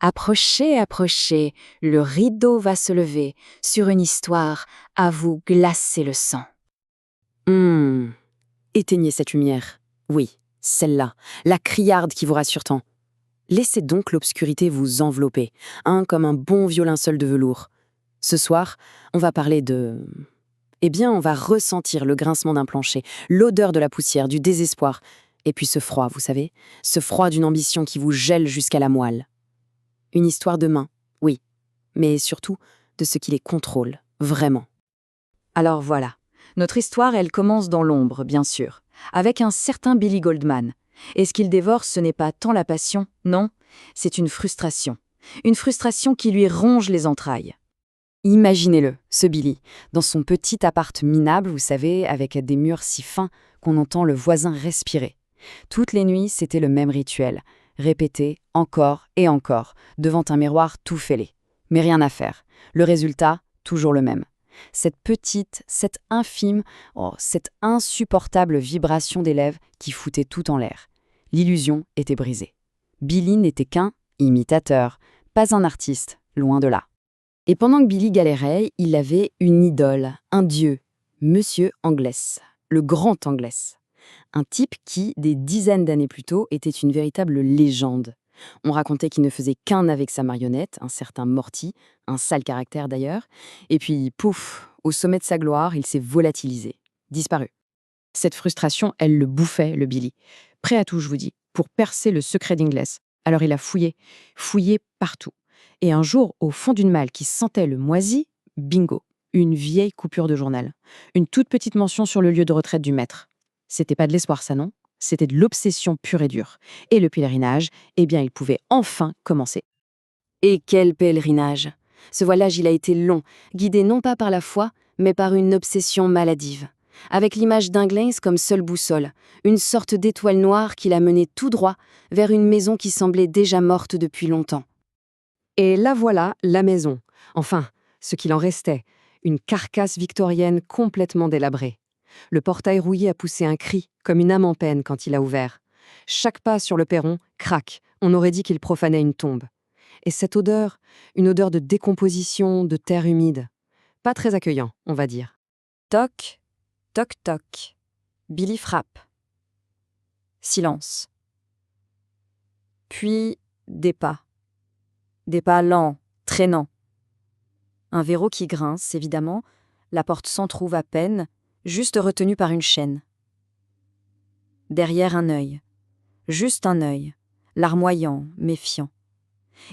Approchez, approchez, le rideau va se lever sur une histoire à vous glacer le sang. Éteignez cette lumière. Oui, celle-là, la criarde qui vous rassure tant. Laissez donc l'obscurité vous envelopper, comme un bon vieux linceul de velours. Ce soir, on va parler de... on va ressentir le grincement d'un plancher, l'odeur de la poussière, du désespoir, et puis ce froid, vous savez, ce froid d'une ambition qui vous gèle jusqu'à la moelle. Une histoire de main, oui, mais surtout de ce qui les contrôle, vraiment. Alors voilà, notre histoire, elle commence dans l'ombre, bien sûr, avec un certain Billy Goldman. Et ce qu'il dévore, ce n'est pas tant la passion, non, c'est une frustration. Une frustration qui lui ronge les entrailles. Imaginez-le, ce Billy, dans son petit appart minable, vous savez, avec des murs si fins qu'on entend le voisin respirer. Toutes les nuits, c'était le même rituel, répété encore et encore, devant un miroir tout fêlé. Mais rien à faire. Le résultat, toujours le même. Cette petite, cette infime, cette insupportable vibration des lèvres qui foutait tout en l'air. L'illusion était brisée. Billy n'était qu'un imitateur, pas un artiste, loin de là. Et pendant que Billy galérait, il avait une idole, un dieu, Monsieur Anglès, le grand Anglès. Un type qui, des dizaines d'années plus tôt, était une véritable légende. On racontait qu'il ne faisait qu'un avec sa marionnette, un certain Morty, un sale caractère d'ailleurs, et puis, pouf, au sommet de sa gloire, il s'est volatilisé, disparu. Cette frustration, elle le bouffait, le Billy. Prêt à tout, je vous dis, pour percer le secret d'Inglès. Alors il a fouillé partout. Et un jour, au fond d'une malle qui sentait le moisi, bingo, une vieille coupure de journal. Une toute petite mention sur le lieu de retraite du maître. C'était pas de l'espoir, ça, non? C'était de l'obsession pure et dure. Et le pèlerinage, il pouvait enfin commencer. Et quel pèlerinage! Ce voyage, il a été long, guidé non pas par la foi, mais par une obsession maladive. Avec l'image d'Inglès comme seule boussole, une sorte d'étoile noire qui l'a mené tout droit vers une maison qui semblait déjà morte depuis longtemps. Et là voilà la maison. Enfin, ce qu'il en restait. Une carcasse victorienne complètement délabrée. Le portail rouillé a poussé un cri, comme une âme en peine quand il a ouvert. Chaque pas sur le perron, crac, on aurait dit qu'il profanait une tombe. Et cette odeur, une odeur de décomposition, de terre humide. Pas très accueillant, on va dire. Toc, toc, toc. Billy frappe. Silence. Puis des pas. Des pas lents, traînants. Un verrou qui grince, évidemment. La porte s'entr'ouvre à peine, juste retenue par une chaîne. Derrière un œil. Juste un œil, larmoyant, méfiant.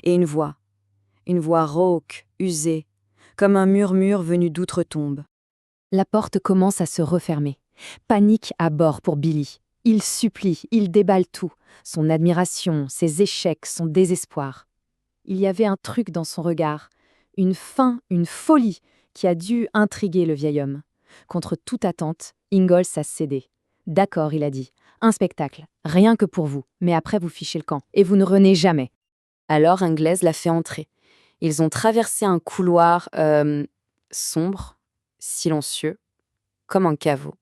Et une voix rauque, usée, comme un murmure venu d'outre-tombe. La porte commence à se refermer. Panique à bord pour Billy. Il supplie, il déballe tout. Son admiration, ses échecs, son désespoir. Il y avait un truc dans son regard, une faim, une folie, qui a dû intriguer le vieil homme. Contre toute attente, Ingalls a cédé. D'accord, il a dit. Un spectacle, rien que pour vous, mais après vous fichez le camp, et vous ne renez jamais. Alors Inglès l'a fait entrer. Ils ont traversé un couloir sombre, silencieux, comme un caveau,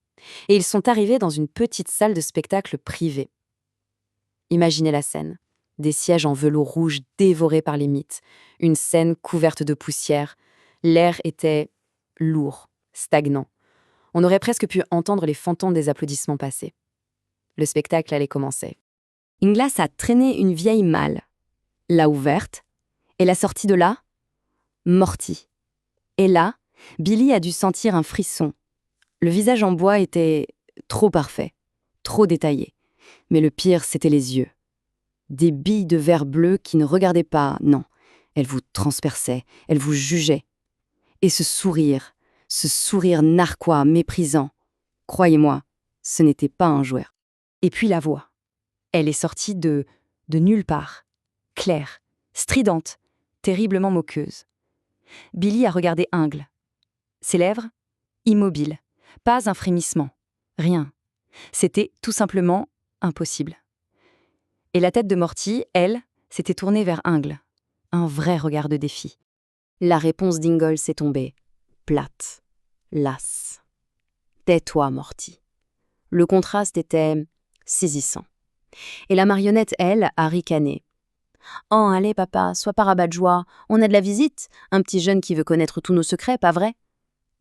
et ils sont arrivés dans une petite salle de spectacle privée. Imaginez la scène. Des sièges en velours rouge dévorés par les mythes, une scène couverte de poussière. L'air était lourd, stagnant. On aurait presque pu entendre les fantômes des applaudissements passer. Le spectacle allait commencer. Inglas a traîné une vieille malle, l'a ouverte, et l'a sortie de là, Morty. Et là, Billy a dû sentir un frisson. Le visage en bois était trop parfait, trop détaillé. Mais le pire, c'était les yeux. Des billes de verre bleu qui ne regardaient pas, non. Elles vous transperçaient, elles vous jugeaient. Et ce sourire narquois, méprisant. Croyez-moi, ce n'était pas un joueur. Et puis la voix. Elle est sortie de nulle part. Claire, stridente, terriblement moqueuse. Billy a regardé Ingle. Ses lèvres, immobiles. Pas un frémissement. Rien. C'était tout simplement impossible. Et la tête de Morty, elle, s'était tournée vers Ingle. Un vrai regard de défi. La réponse d'Ingalls est tombée. Plate. Lasse. Tais-toi, Morty. Le contraste était saisissant. Et la marionnette, elle, a ricané. « Oh, allez papa, sois pas rabat de joie, on a de la visite, un petit jeune qui veut connaître tous nos secrets, pas vrai ?»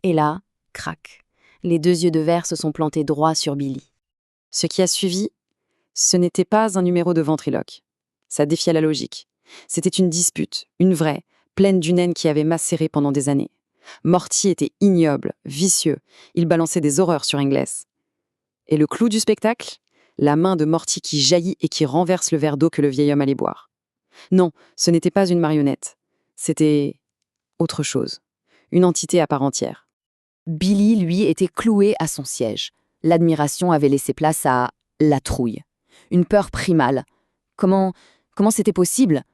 Et là, crac, les deux yeux de verre se sont plantés droit sur Billy. Ce qui a suivi, ce n'était pas un numéro de ventriloque. Ça défiait la logique. C'était une dispute, une vraie, pleine d'une haine qui avait macéré pendant des années. Morty était ignoble, vicieux, il balançait des horreurs sur Inglès. Et le clou du spectacle ? La main de Morty qui jaillit et qui renverse le verre d'eau que le vieil homme allait boire. Non, ce n'était pas une marionnette. C'était autre chose. Une entité à part entière. Billy, lui, était cloué à son siège. L'admiration avait laissé place à la trouille. Une peur primale. Comment c'était possible ?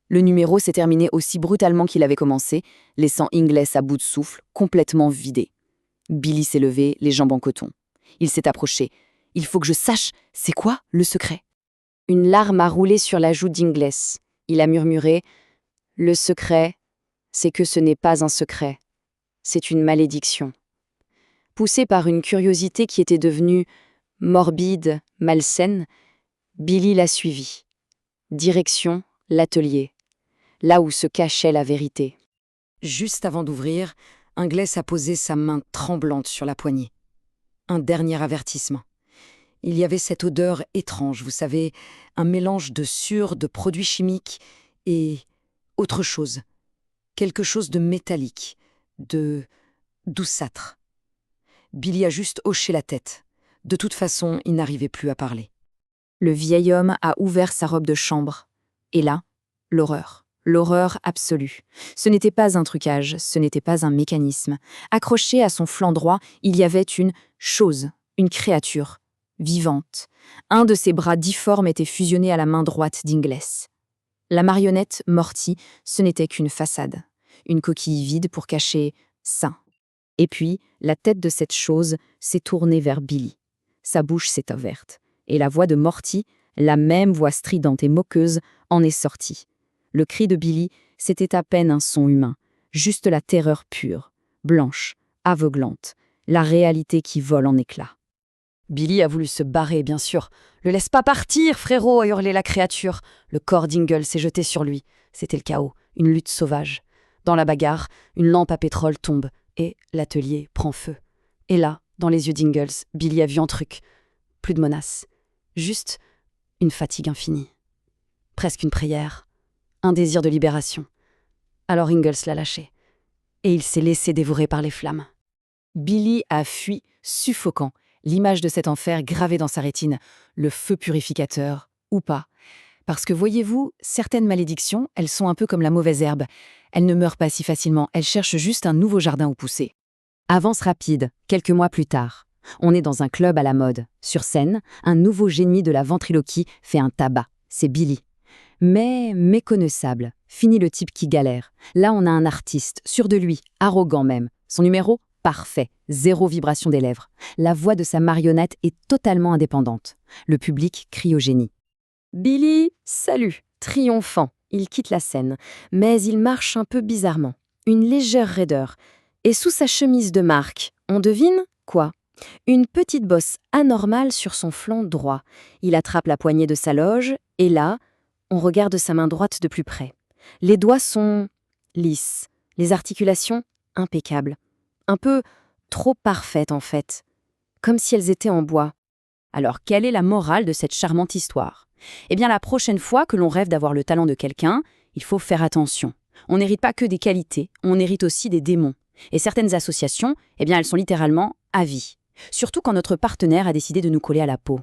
Le numéro s'est terminé aussi brutalement qu'il avait commencé, laissant Inglès à bout de souffle, complètement vidé. Billy s'est levé, les jambes en coton. Il s'est approché. « Il faut que je sache, c'est quoi le secret ?» Une larme a roulé sur la joue d'Inglès. Il a murmuré « Le secret, c'est que ce n'est pas un secret. C'est une malédiction. » Poussé par une curiosité qui était devenue morbide, malsaine, Billy l'a suivi. Direction l'atelier, là où se cachait la vérité. Juste avant d'ouvrir, Inglès a posé sa main tremblante sur la poignée. Un dernier avertissement. Il y avait cette odeur étrange, vous savez, un mélange de sueur, de produits chimiques et autre chose. Quelque chose de métallique, de douceâtre. Billy a juste hoché la tête. De toute façon, il n'arrivait plus à parler. Le vieil homme a ouvert sa robe de chambre. Et là, l'horreur. L'horreur absolue. Ce n'était pas un trucage, ce n'était pas un mécanisme. Accroché à son flanc droit, il y avait une chose, une créature, vivante. Un de ses bras difformes était fusionné à la main droite d'Inglès. La marionnette Morty, ce n'était qu'une façade. Une coquille vide pour cacher ça. Et puis, la tête de cette chose s'est tournée vers Billy. Sa bouche s'est ouverte. Et la voix de Morty, la même voix stridente et moqueuse, en est sortie. Le cri de Billy, c'était à peine un son humain. Juste la terreur pure, blanche, aveuglante. La réalité qui vole en éclats. Billy a voulu se barrer, bien sûr. « Le laisse pas partir, frérot !» a hurlé la créature. Le corps d'Ingle s'est jeté sur lui. C'était le chaos, une lutte sauvage. Dans la bagarre, une lampe à pétrole tombe. Et l'atelier prend feu. Et là, dans les yeux d'Ingalls, Billy a vu un truc. Plus de menace. Juste une fatigue infinie. Presque une prière. Un désir de libération. Alors Ingalls l'a lâché. Et il s'est laissé dévorer par les flammes. Billy a fui, suffocant, l'image de cet enfer gravée dans sa rétine. Le feu purificateur, ou pas. Parce que voyez-vous, certaines malédictions, elles sont un peu comme la mauvaise herbe. Elles ne meurent pas si facilement, elles cherchent juste un nouveau jardin où pousser. Avance rapide, quelques mois plus tard. On est dans un club à la mode. Sur scène, un nouveau génie de la ventriloquie fait un tabac. C'est Billy. Mais méconnaissable. Fini le type qui galère. Là, on a un artiste, sûr de lui, arrogant même. Son numéro ? Parfait. 0 vibration des lèvres. La voix de sa marionnette est totalement indépendante. Le public crie au génie. Billy, salut, triomphant. Il quitte la scène, mais il marche un peu bizarrement. Une légère raideur. Et sous sa chemise de marque, on devine quoi ? Une petite bosse anormale sur son flanc droit. Il attrape la poignée de sa loge, et là, on regarde sa main droite de plus près. Les doigts sont lisses, les articulations impeccables. Un peu trop parfaites en fait, comme si elles étaient en bois. Alors, quelle est la morale de cette charmante histoire ? Eh bien, la prochaine fois que l'on rêve d'avoir le talent de quelqu'un, il faut faire attention. On n'hérite pas que des qualités, on hérite aussi des démons. Et certaines associations, eh bien, elles sont littéralement à vie. Surtout quand notre partenaire a décidé de nous coller à la peau.